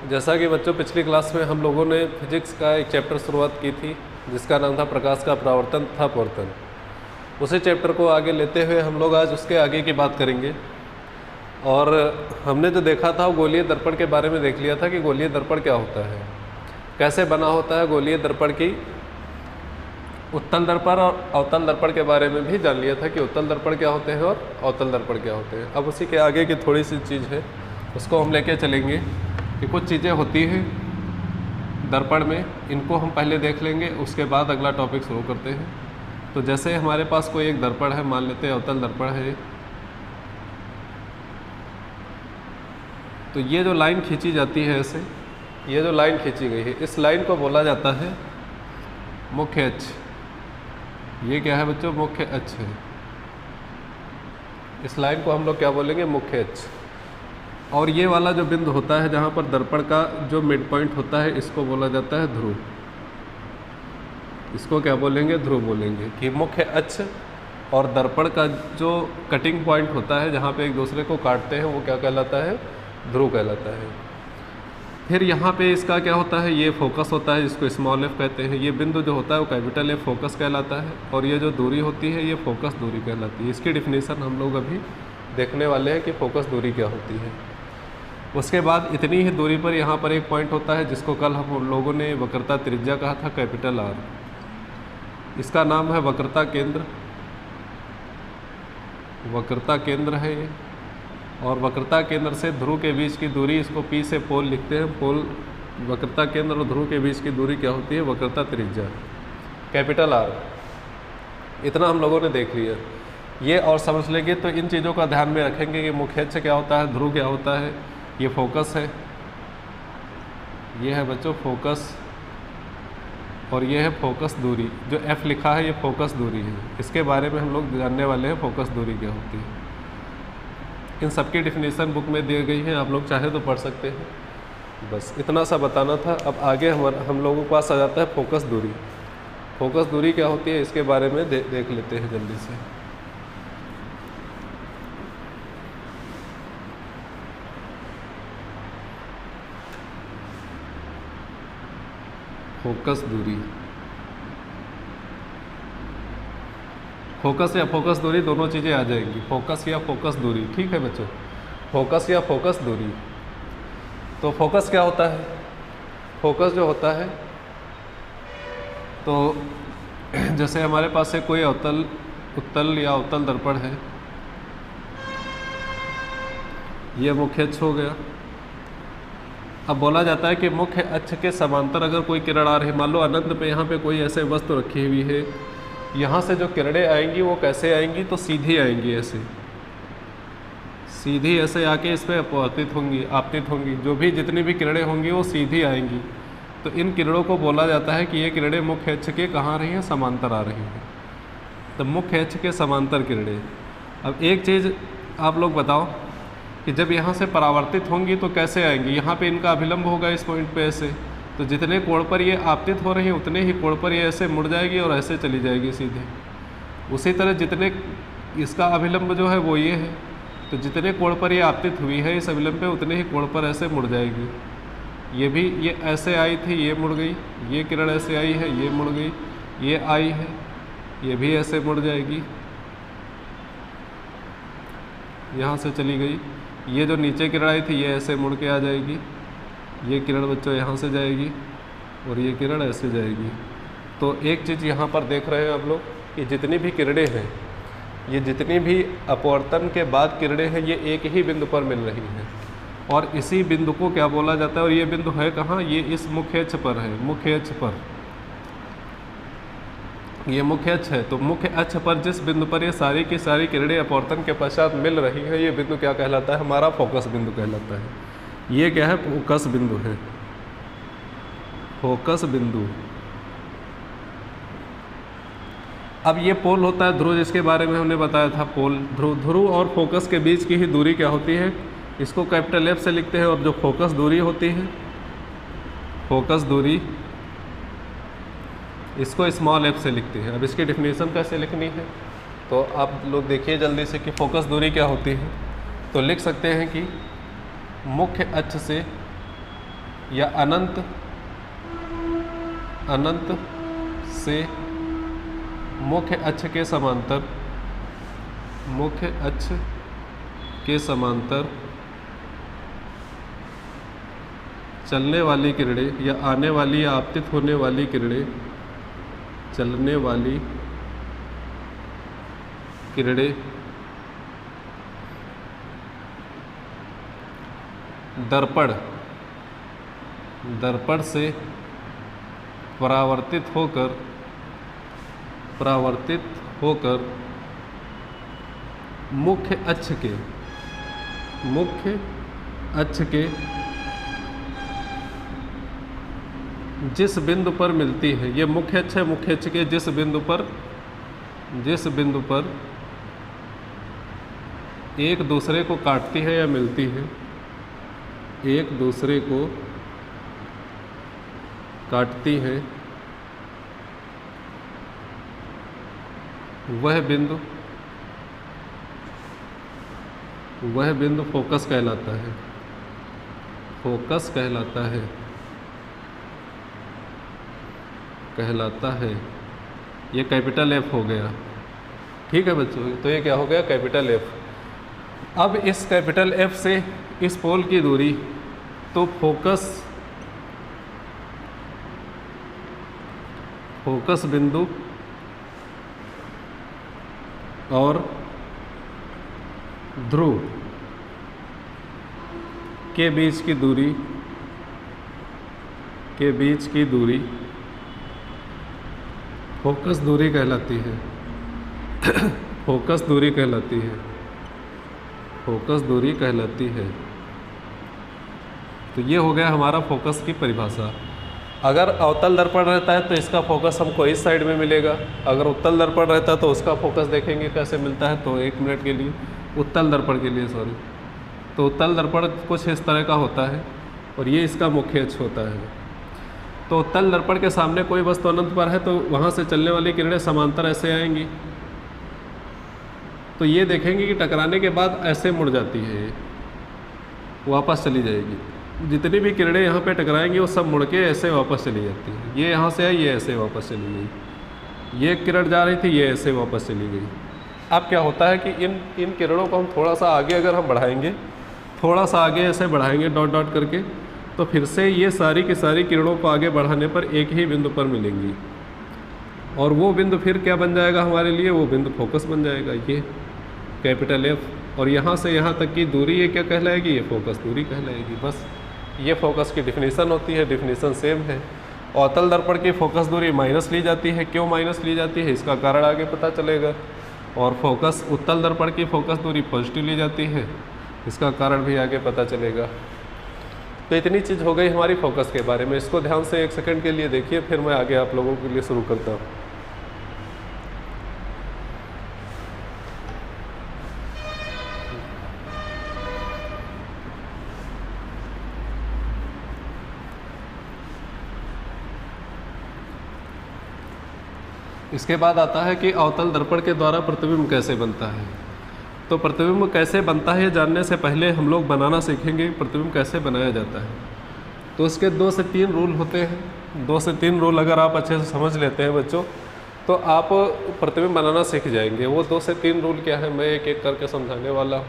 जैसा कि बच्चों पिछली क्लास में हम लोगों ने फिजिक्स का एक चैप्टर शुरुआत की थी जिसका नाम था प्रकाश का परावर्तन तथा अपवर्तन। उसी चैप्टर को आगे लेते हुए हम लोग आज उसके आगे की बात करेंगे। और हमने जो देखा था वो गोलीय दर्पण के बारे में देख लिया था कि गोलीय दर्पण क्या होता है, कैसे बना होता है गोलीय दर्पण की। उत्तल दर्पण और अवतल दर्पण के बारे में भी जान लिया था कि उत्तल दर्पण क्या होते हैं और अवतल दर्पण क्या होते हैं। अब उसी के आगे की थोड़ी सी चीज़ है, उसको हम लेके चलेंगे कि कुछ चीज़ें होती हैं दर्पण में, इनको हम पहले देख लेंगे, उसके बाद अगला टॉपिक शुरू करते हैं। तो जैसे हमारे पास कोई एक दर्पण है, मान लेते हैं अवतल दर्पण है, तो ये जो लाइन खींची जाती है ऐसे, ये जो लाइन खींची गई है इस लाइन को बोला जाता है मुख्य अक्ष। ये क्या है बच्चों? मुख्य अक्ष है। इस लाइन को हम लोग क्या बोलेंगे? मुख्य अक्ष। और ये वाला जो बिंदु होता है जहाँ पर दर्पण का जो मिड पॉइंट होता है इसको बोला जाता है ध्रुव। इसको क्या बोलेंगे? ध्रुव बोलेंगे। कि मुख्य अक्ष और दर्पण का जो कटिंग पॉइंट होता है जहाँ पे एक दूसरे को काटते हैं वो क्या कहलाता है? ध्रुव कहलाता है। फिर यहाँ पे इसका क्या होता है? ये फोकस होता है जिसको स्मॉल एफ कहते हैं। ये बिंदु जो होता है वो कैपिटल एफ फोकस कहलाता है। और ये जो दूरी होती है ये फोकस दूरी कहलाती है। इसकी डिफिनीसन हम लोग अभी देखने वाले हैं कि फोकस दूरी क्या होती है। उसके बाद इतनी ही दूरी पर यहाँ पर एक पॉइंट होता है जिसको कल हम लोगों ने वक्रता त्रिज्या कहा था, कैपिटल आर। इसका नाम है वक्रता केंद्र। वक्रता केंद्र है ये। और वक्रता केंद्र से ध्रुव के बीच की दूरी, इसको पी से पोल लिखते हैं। पोल, वक्रता केंद्र और ध्रुव के बीच की दूरी क्या होती है? वक्रता त्रिज्या, कैपिटल आर। इतना हम लोगों ने देख लिया। ये और समझ लेंगे तो इन चीज़ों का ध्यान में रखेंगे कि मुख्य अक्ष क्या होता है, ध्रुव क्या होता है, ये फोकस है, ये है बच्चों फोकस, और ये है फोकस दूरी। जो एफ लिखा है ये फोकस दूरी है। इसके बारे में हम लोग जानने वाले हैं फोकस दूरी क्या होती है। इन सबकी डिफिनीसन बुक में दी गई है, आप लोग चाहे तो पढ़ सकते हैं। बस इतना सा बताना था। अब आगे हम लोगों के पास आ जाता है फोकस दूरी। फोकस दूरी क्या होती है इसके बारे में देख लेते हैं जल्दी से। फोकस दूरी, फोकस या फोकस दूरी दोनों चीज़ें आ जाएंगी। फोकस या फोकस दूरी, ठीक है बच्चों, फोकस या फोकस दूरी। तो फोकस क्या होता है? फोकस जो होता है तो जैसे हमारे पास से कोई उत्तल या अवतल दर्पण है, ये मुख्य अक्ष हो गया। अब बोला जाता है कि मुख्य अक्ष के समांतर अगर कोई किरण आ रही है, मान लो अनंत पे यहाँ पे कोई ऐसे वस्तु रखी हुई है, यहाँ से जो किरणें आएंगी वो कैसे आएंगी? तो सीधी आएंगी, ऐसे सीधी ऐसे आके इस पर अपवर्तित होंगी, आपतित होंगी। जो भी जितनी भी किरणें होंगी वो सीधी आएंगी। तो इन किरणों को बोला जाता है कि ये किरणें मुख्य अक्ष के कहाँ आ रही हैं? समांतर आ रही हैं। तो मुख्य अक्ष के समांतर किरणें। अब एक चीज़ आप लोग बताओ कि जब यहाँ से परावर्तित होंगी तो कैसे आएंगी? यहाँ पे इनका अभिलंब होगा इस पॉइंट पे ऐसे, तो जितने कोण पर ये आपतित हो रही है उतने ही कोण पर ये ऐसे मुड़ जाएगी और ऐसे चली जाएगी सीधे। उसी तरह जितने इसका अभिलंब जो है वो ये है, तो जितने कोण पर ये आपतित हुई है इस अभिलंब पे उतने ही कोण पर ऐसे मुड़ जाएगी। ये भी ये ऐसे आई थी, ये मुड़ गई, ये किरण ऐसे आई है, ये मुड़ गई, ये आई है, ये भी ऐसे मुड़ जाएगी, यहाँ से चली गई। ये जो नीचे किरण आई थी ये ऐसे मुड़ के आ जाएगी, ये किरण बच्चों यहाँ से जाएगी और ये किरण ऐसे जाएगी। तो एक चीज़ यहाँ पर देख रहे हैं आप लोग कि जितनी भी किरणें हैं, ये जितनी भी अपवर्तन के बाद किरणें हैं, ये एक ही बिंदु पर मिल रही हैं। और इसी बिंदु को क्या बोला जाता है? और ये बिंदु है कहाँ? ये इस मुख्य अक्ष पर है। मुख्य अक्ष पर ये मुख्य अक्ष है। तो मुख्य अक्ष पर जिस बिंदु पर ये सारी की सारी किरणें अपवर्तन के पश्चात मिल रही है, ये बिंदु क्या कहलाता है? हमारा फोकस बिंदु कहलाता है। ये क्या है? फोकस बिंदु है। फोकस बिंदु। अब ये पोल होता है ध्रुव, जिसके बारे में हमने बताया था। पोल, ध्रुव और फोकस के बीच की ही दूरी क्या होती है? इसको कैपिटल एफ से लिखते हैं। और जो फोकस दूरी होती है, फोकस दूरी, इसको स्मॉल एफ से लिखते हैं। अब इसकी डिफिनीसन कैसे लिखनी है तो आप लोग देखिए जल्दी से कि फोकस दूरी क्या होती है। तो लिख सकते हैं कि मुख्य अक्ष से या अनंत से मुख्य अक्ष के समांतर, मुख्य अक्ष के समांतर चलने वाली किरणें या आने वाली या आपतित होने वाली किरणें, चलने वाली किरणें दर्पण से परावर्तित होकर मुख्य अक्ष के जिस बिंदु पर मिलती है, ये मुख्य अक्ष है, मुख्य अक्ष के जिस बिंदु पर एक दूसरे को काटती है या मिलती है, एक दूसरे को काटती है, वह बिंदु फोकस कहलाता है, फोकस कहलाता है। ये कैपिटल एफ हो गया, ठीक है बच्चों। तो ये क्या हो गया, कैपिटल एफ। अब इस कैपिटल एफ से इस पोल की दूरी, तो फोकस बिंदु और ध्रुव के बीच की दूरी फोकस दूरी कहलाती है। फोकस दूरी कहलाती है। तो ये हो गया हमारा फोकस की परिभाषा। अगर अवतल दर्पण रहता है तो इसका फोकस हमको इस साइड में मिलेगा, अगर उत्तल दर्पण रहता है तो उसका फोकस देखेंगे कैसे मिलता है। तो 1 मिनट के लिए उत्तल दर्पण के लिए तो उत्तल दर्पण कुछ इस तरह का होता है और ये इसका मुख्य अक्ष होता है। तो उत्तल दर्पण के सामने कोई वस्तु अनंत पर है तो वहाँ से चलने वाली किरणें समांतर ऐसे आएंगी, तो ये देखेंगे कि टकराने के बाद ऐसे मुड़ जाती है, ये वापस चली जाएगी। जितनी भी किरणें यहाँ पे टकराएंगी वो सब मुड़ के ऐसे वापस चली जाती है। ये यहाँ से आई, ये ऐसे वापस चली गई, ये किरण जा रही थी, ये ऐसे वापस चली गई। अब क्या होता है कि इन किरणों को हम थोड़ा सा आगे अगर हम बढ़ाएंगे, थोड़ा सा आगे ऐसे बढ़ाएंगे डॉट डॉट करके, तो फिर से ये सारी की सारी किरणों को आगे बढ़ाने पर एक ही बिंदु पर मिलेंगी और वो बिंदु फिर क्या बन जाएगा हमारे लिए, वो बिंदु फोकस बन जाएगा, ये कैपिटल एफ। और यहाँ से यहाँ तक की दूरी ये क्या कहलाएगी, ये फोकस दूरी कहलाएगी। बस ये फोकस की डिफिनीसन होती है, डिफिनीसन सेम है। अवतल दर्पण की फोकस दूरी माइनस ली जाती है, क्यों माइनस ली जाती है इसका कारण आगे पता चलेगा। और फोकस उत्तल दर्पण की फोकस दूरी पॉजिटिव ली जाती है, इसका कारण भी आगे पता चलेगा। तो इतनी चीज़ हो गई हमारी फोकस के बारे में। इसको ध्यान से 1 सेकंड के लिए देखिए, फिर मैं आगे आप लोगों के लिए शुरू करता हूँ। इसके बाद आता है कि अवतल दर्पण के द्वारा प्रतिबिंब कैसे बनता है। तो प्रतिबिंब कैसे बनता है जानने से पहले हम लोग बनाना सीखेंगे प्रतिबिंब कैसे बनाया जाता है। तो उसके 2 से 3 रूल होते हैं। 2 से 3 रूल अगर आप अच्छे से समझ लेते हैं बच्चों, तो आप प्रतिबिंब बनाना सीख जाएंगे। वो 2 से 3 रूल क्या है मैं एक एक करके समझाने वाला हूँ।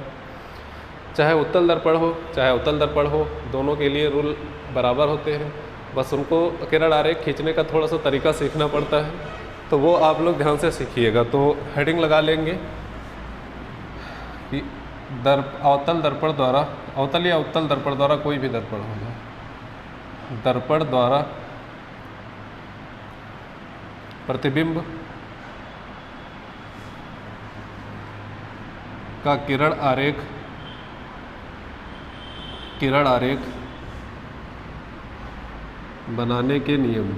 चाहे उत्तल दर्पण हो चाहे अवतल दर्पण हो, दोनों के लिए रूल बराबर होते हैं। बस उनको किरण आरेख खींचने का थोड़ा सा तरीका सीखना पड़ता है, तो वो आप लोग ध्यान से सीखिएगा। तो हेडिंग लगा लेंगे कि अवतल दर्पण द्वारा, अवतल या उत्तल दर्पण द्वारा कोई भी दर्पण होगा, दर्पण द्वारा प्रतिबिंब का किरण आरेख बनाने के नियम,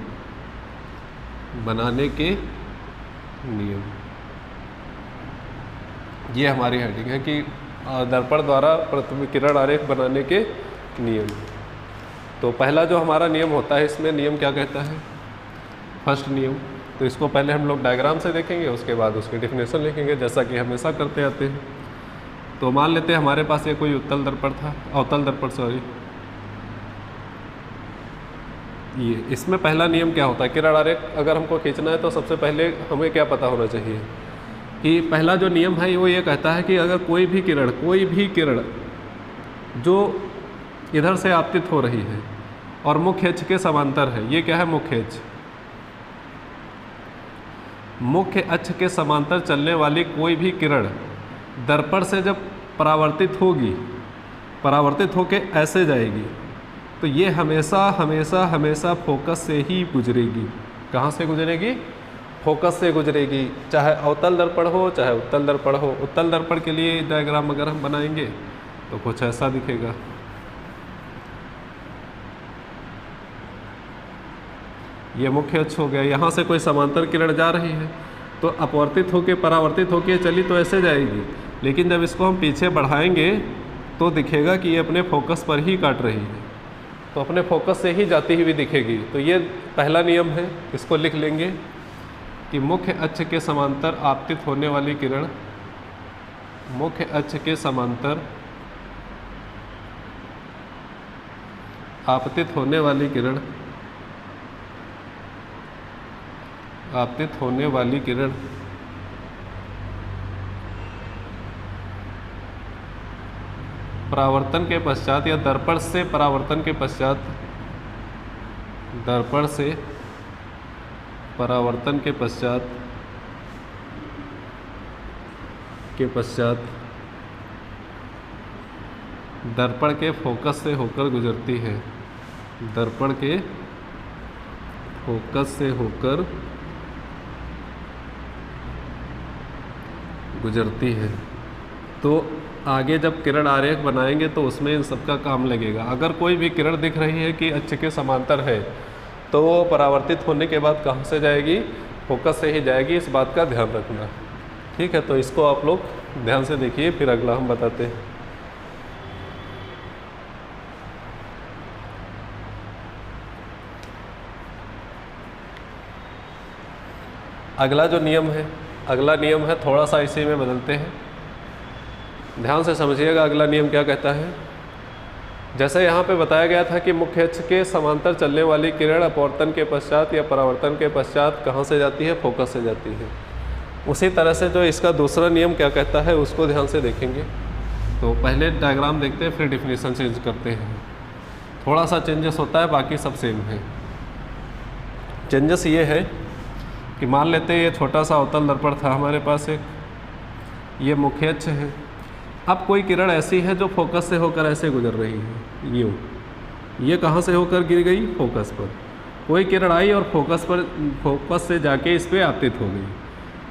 ये हमारी हेडिंग है कि दर्पण द्वारा प्रतिबिंब किरण आरेख बनाने के नियम। तो पहला जो हमारा नियम होता है, इसमें नियम क्या कहता है, फर्स्ट नियम। तो इसको पहले हम लोग डायग्राम से देखेंगे, उसके बाद उसकी डेफिनेशन लिखेंगे, जैसा कि हमेशा करते आते हैं। तो मान लेते हैं हमारे पास ये कोई उत्तल दर्पण था, अवतल दर्पण सॉरी, ये इसमें पहला नियम क्या होता है, किरण आरेख अगर हमको खींचना है तो सबसे पहले हमें क्या पता होना चाहिए कि पहला जो नियम है वो ये कहता है कि अगर कोई भी किरण जो इधर से आपतित हो रही है और मुख्य अक्ष के समांतर है, ये क्या है, मुख्य अक्ष, मुख्य अक्ष के समांतर चलने वाली कोई भी किरण दर्पण से जब परावर्तित होगी, परावर्तित होके ऐसे जाएगी, तो ये हमेशा हमेशा हमेशा फोकस से ही गुजरेगी। कहाँ से गुजरेगी, फोकस से गुजरेगी, चाहे अवतल दर्पण हो चाहे उत्तल दर्पण हो। उत्तल दर्पण के लिए डायग्राम अगर हम बनाएंगे तो कुछ ऐसा दिखेगा। ये मुख्य अक्ष हो गया, यहाँ से कोई समांतर किरण जा रही है तो अपवर्तित होके परावर्तित होके चली तो ऐसे जाएगी, लेकिन जब इसको हम पीछे बढ़ाएंगे तो दिखेगा कि ये अपने फोकस पर ही काट रही है, तो अपने फोकस से ही जाती हुई दिखेगी। तो ये पहला नियम है, इसको लिख लेंगे कि मुख्य अक्ष के समांतर आपतित होने वाली किरण, मुख्य अक्ष के समांतर आपतित होने वाली किरण, आपतित होने वाली किरण परावर्तन के पश्चात या दर्पण से परावर्तन के पश्चात, दर्पण से परावर्तन के पश्चात दर्पण के फोकस से होकर गुजरती है, दर्पण के फोकस से होकर गुजरती है। तो आगे जब किरण आरेख बनाएंगे तो उसमें इन सबका काम लगेगा। अगर कोई भी किरण दिख रही है कि अक्ष के समांतर है तो वो परावर्तित होने के बाद कहाँ से जाएगी, फोकस से ही जाएगी, इस बात का ध्यान रखना। ठीक है, तो इसको आप लोग ध्यान से देखिए, फिर अगला हम बताते हैं। अगला जो नियम है, अगला नियम है, थोड़ा सा इसी में बदलते हैं, ध्यान से समझिएगा। अगला नियम क्या कहता है, जैसे यहाँ पे बताया गया था कि मुख्य अक्ष के समांतर चलने वाली किरण अपवर्तन के पश्चात या परावर्तन के पश्चात कहाँ से जाती है, फोकस से जाती है। उसी तरह से जो इसका दूसरा नियम क्या कहता है उसको ध्यान से देखेंगे। तो पहले डायग्राम देखते हैं, फिर डिफिनीशन चेंज करते हैं। थोड़ा सा चेंजेस होता है, बाकी सब सेम है। चेंजेस ये है कि मान लेते हैं ये छोटा सा अवतल दर्पण था हमारे पास, एक ये मुख्य अक्ष है। अब कोई किरण ऐसी है जो फोकस से होकर ऐसे गुजर रही है, यूँ, ये कहाँ से होकर गिर गई, फोकस पर। कोई किरण आई और फोकस से जाके इस पर आपतित हो गई,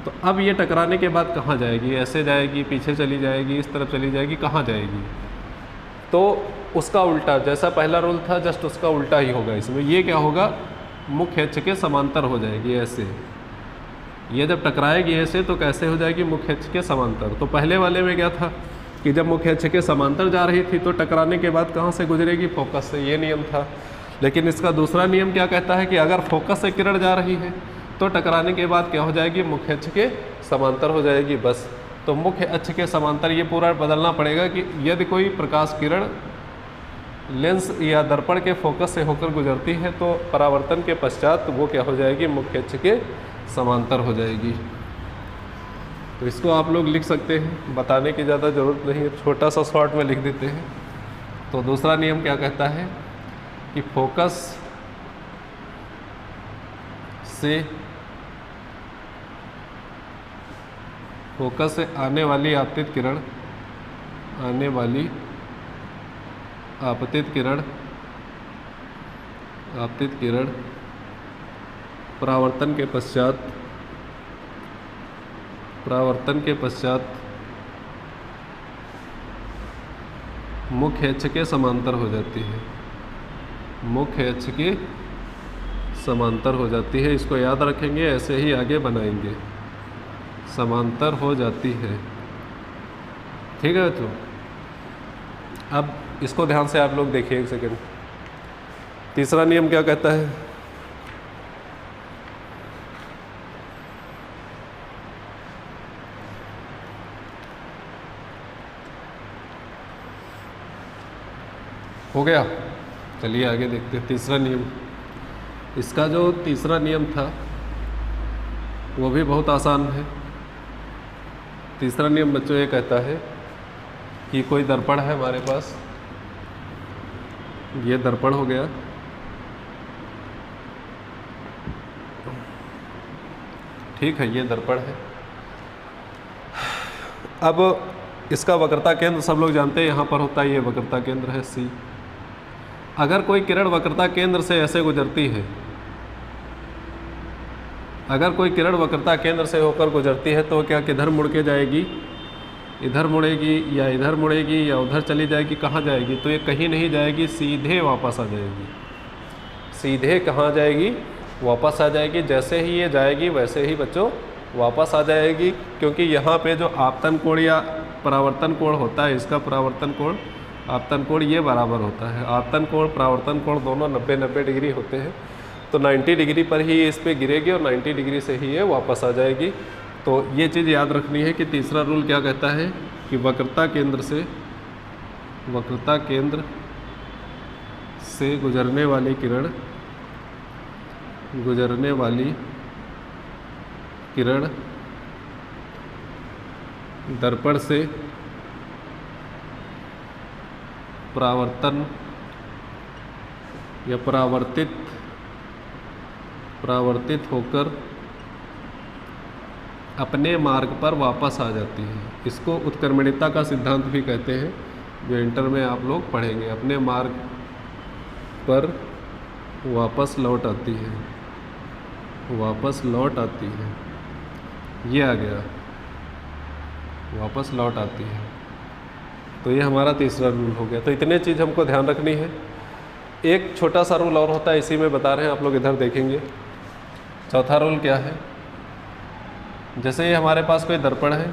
तो अब ये टकराने के बाद कहाँ जाएगी, ऐसे जाएगी, पीछे चली जाएगी, इस तरफ चली जाएगी, कहाँ जाएगी। तो उसका उल्टा, जैसा पहला रूल था जस्ट उसका उल्टा ही होगा इसमें। ये क्या होगा, मुख्य अक्ष के समांतर हो जाएगी ऐसे। ये जब टकराएगी ऐसे तो कैसे हो जाएगी, मुख्य अक्ष के समांतर। तो पहले वाले में क्या था कि जब मुख्य अक्ष के समांतर जा रही थी तो टकराने के बाद कहाँ से गुजरेगी, फोकस से, ये नियम था। लेकिन इसका दूसरा नियम क्या कहता है कि अगर फोकस से किरण जा रही है तो टकराने के बाद क्या हो जाएगी, मुख्य अक्ष के समांतर हो जाएगी, बस। तो मुख्य अक्ष के समांतर ये पूरा बदलना पड़ेगा कि यदि कोई प्रकाश किरण लेंस या दर्पण के फोकस से होकर गुजरती है तो परावर्तन के पश्चात वो क्या हो जाएगी, मुख्य अक्ष के समांतर हो जाएगी। तो इसको आप लोग लिख सकते हैं, बताने की ज़्यादा ज़रूरत नहीं है, छोटा सा शॉर्ट में लिख देते हैं। तो दूसरा नियम क्या कहता है कि फोकस से आने वाली आपतित किरण परावर्तन के पश्चात मुख्य अक्ष के समांतर हो जाती है, मुख्य अक्ष के समांतर हो जाती है। इसको याद रखेंगे, ऐसे ही आगे बनाएंगे, समांतर हो जाती है। ठीक है, तो अब इसको ध्यान से आप लोग देखिए एक सेकेंड। तीसरा नियम क्या कहता है, हो गया, चलिए आगे देखते हैं। तीसरा नियम, इसका जो तीसरा नियम था वो भी बहुत आसान है। तीसरा नियम बच्चों ये कहता है कि कोई दर्पण है हमारे पास, ये दर्पण हो गया, ठीक है, ये दर्पण है। अब इसका वक्रता केंद्र सब लोग जानते हैं यहाँ पर होता है, ये वक्रता केंद्र है C। अगर कोई किरण वक्रता केंद्र से ऐसे गुजरती है, अगर कोई किरण वक्रता केंद्र से होकर गुजरती है तो क्या किधर मुड़ के जाएगी, इधर मुड़ेगी या इधर मुड़ेगी या उधर चली जाएगी, कहाँ जाएगी? तो ये कहीं नहीं जाएगी, सीधे वापस आ जाएगी। सीधे कहाँ जाएगी? वापस आ जाएगी। जैसे ही ये जाएगी वैसे ही बच्चों वापस आ जाएगी, क्योंकि यहाँ पे जो आपतन कोण या परावर्तन कोण होता है, इसका परावर्तन कोण आपतन कोण ये बराबर होता है। आपतन कोण परावर्तन कोण दोनों 90-90 डिग्री होते हैं, तो 90 डिग्री पर ही इस पर गिरेगी और 90 डिग्री से ही ये वापस आ जाएगी। तो ये चीज़ याद रखनी है कि तीसरा रूल क्या कहता है कि वक्रता केंद्र से गुजरने वाली किरण दर्पण से परावर्तन या परावर्तित होकर अपने मार्ग पर वापस आ जाती है। इसको उत्क्रमणिता का सिद्धांत भी कहते हैं, जो इंटर में आप लोग पढ़ेंगे। अपने मार्ग पर वापस लौट आती है, ये आ गया, वापस लौट आती है। तो ये हमारा तीसरा रूल हो गया। तो इतने चीज़ हमको ध्यान रखनी है। एक छोटा सा रूल और होता है, इसी में बता रहे हैं, आप लोग इधर देखेंगे। चौथा रूल क्या है? जैसे ये हमारे पास कोई दर्पण है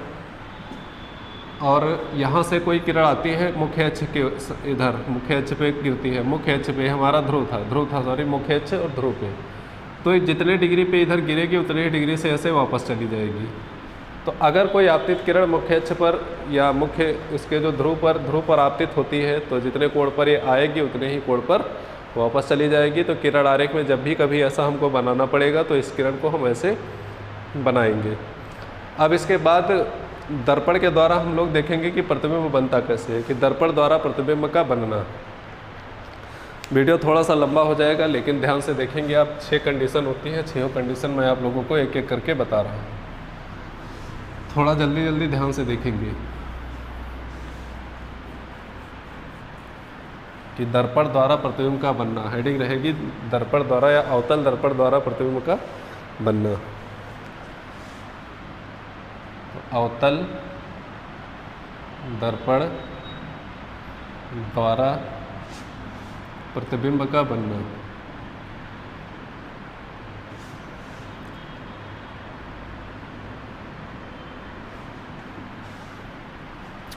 और यहाँ से कोई किरण आती है मुख्य अक्ष के इधर, मुख्य अक्ष पे गिरती है। मुख्य अक्ष पे हमारा ध्रुव था, मुख्य अक्ष और ध्रुव पे। तो ये जितने डिग्री पे इधर गिरेगी उतने ही डिग्री से ऐसे वापस चली जाएगी। तो अगर कोई आपतित किरण मुख्य अक्ष पर या मुख्य इसके जो ध्रुव पर आपतित होती है, तो जितने कोण पर ये आएगी उतने ही कोण पर वापस चली जाएगी। तो किरण आरेख में जब भी कभी ऐसा हमको बनाना पड़ेगा तो इस किरण को हम ऐसे बनाएंगे। अब इसके बाद दर्पण के द्वारा हम लोग देखेंगे कि प्रतिबिंब बनता कैसे है, कि दर्पण द्वारा प्रतिबिंब का बनना। वीडियो थोड़ा सा लंबा हो जाएगा, लेकिन ध्यान से देखेंगे आप। 6 कंडीशन होती है, 6 कंडीशन मैं आप लोगों को एक एक करके बता रहा हूँ। थोड़ा जल्दी ध्यान से देखेंगे कि दर्पण द्वारा प्रतिबिंब का बनना। हेडिंग रहेगी दर्पण द्वारा या अवतल दर्पण द्वारा प्रतिबिंब का बनना। अवतल दर्पण द्वारा प्रतिबिंब का बनना।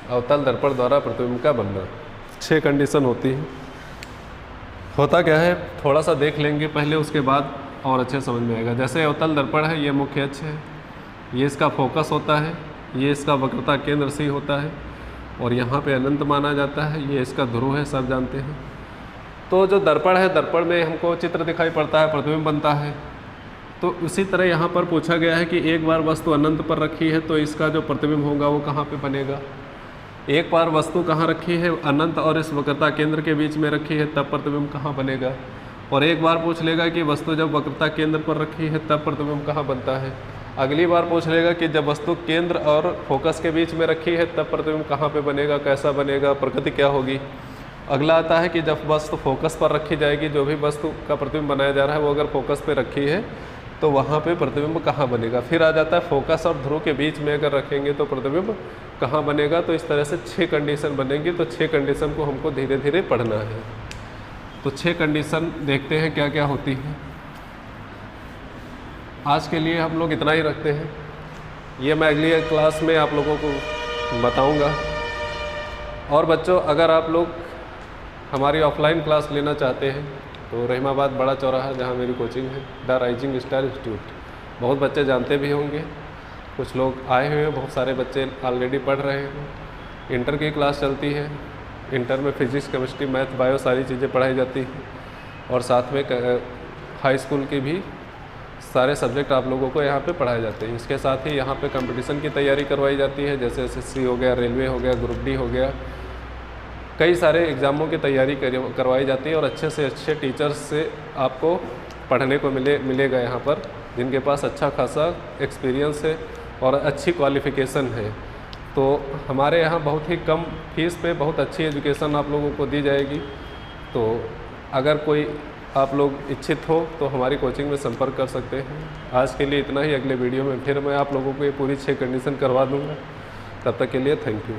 अवतल दर्पण द्वारा प्रतिबिंब का बनना। 6 कंडीशन होती है। होता क्या है थोड़ा सा देख लेंगे पहले, उसके बाद और अच्छे समझ में आएगा। जैसे अवतल दर्पण है, ये मुख्य अक्ष है, ये इसका फोकस होता है, ये इसका वक्रता केंद्र C होता है और यहाँ पे अनंत माना जाता है। ये इसका ध्रुव है, सब जानते हैं। तो जो दर्पण है, दर्पण में हमको चित्र दिखाई पड़ता है, प्रतिबिंब बनता है। तो उसी तरह यहाँ पर पूछा गया है कि एक बार वस्तु अनंत पर रखी है तो इसका जो प्रतिबिंब होगा वो कहाँ पे बनेगा। एक बार वस्तु कहाँ रखी है, अनंत और इस वक्रता केंद्र के बीच में रखी है, तब प्रतिबिंब कहाँ बनेगा। और एक बार पूछ लेगा कि वस्तु जब वक्रता केंद्र पर रखी है तब प्रतिबिंब कहाँ बनता है। अगली बार पूछ लेगा कि जब वस्तु केंद्र और फोकस के बीच में रखी है तब प्रतिबिंब कहाँ पे बनेगा, कैसा बनेगा, प्रकृति क्या होगी। अगला आता है कि जब वस्तु फोकस पर रखी जाएगी, जो भी वस्तु का प्रतिबिंब बनाया जा रहा है वो अगर फोकस पे रखी है तो वहाँ पे प्रतिबिंब कहाँ बनेगा। फिर आ जाता है फोकस और ध्रुव के बीच में अगर रखेंगे तो प्रतिबिंब कहाँ बनेगा। तो इस तरह से 6 कंडीशन बनेंगी। तो 6 कंडीशन को हमको धीरे धीरे पढ़ना है। तो 6 कंडीशन देखते हैं क्या क्या होती हैं। आज के लिए हम लोग इतना ही रखते हैं। ये मैं अगली क्लास में आप लोगों को बताऊंगा। और बच्चों, अगर आप लोग हमारी ऑफलाइन क्लास लेना चाहते हैं तो रहीमाबाद बड़ा चौराहा जहाँ मेरी कोचिंग है, द राइजिंग स्टार इंस्टीट्यूट, बहुत बच्चे जानते भी होंगे, कुछ लोग आए हुए हैं, बहुत सारे बच्चे ऑलरेडी पढ़ रहे हैं। इंटर की क्लास चलती है। इंटर में फिजिक्स, केमिस्ट्री, मैथ, बायो सारी चीज़ें पढ़ाई जाती हैं और साथ में हाई स्कूल की भी सारे सब्जेक्ट आप लोगों को यहाँ पे पढ़ाए जाते हैं। इसके साथ ही यहाँ पे कंपटीशन की तैयारी करवाई जाती है, जैसे एसएससी हो गया, रेलवे हो गया, ग्रुप डी हो गया, कई सारे एग्ज़ामों की तैयारी करवाई जाती है और अच्छे से अच्छे टीचर्स से आपको पढ़ने को मिलेगा यहाँ पर, जिनके पास अच्छा खासा एक्सपीरियंस है और अच्छी क्वालिफ़िकेशन है। तो हमारे यहाँ बहुत ही कम फीस पे बहुत अच्छी एजुकेशन आप लोगों को दी जाएगी। तो अगर कोई आप लोग इच्छित हो तो हमारी कोचिंग में संपर्क कर सकते हैं। आज के लिए इतना ही, अगले वीडियो में फिर मैं आप लोगों को ये पूरी 6 कंडीशन करवा दूँगा। तब तक के लिए थैंक यू।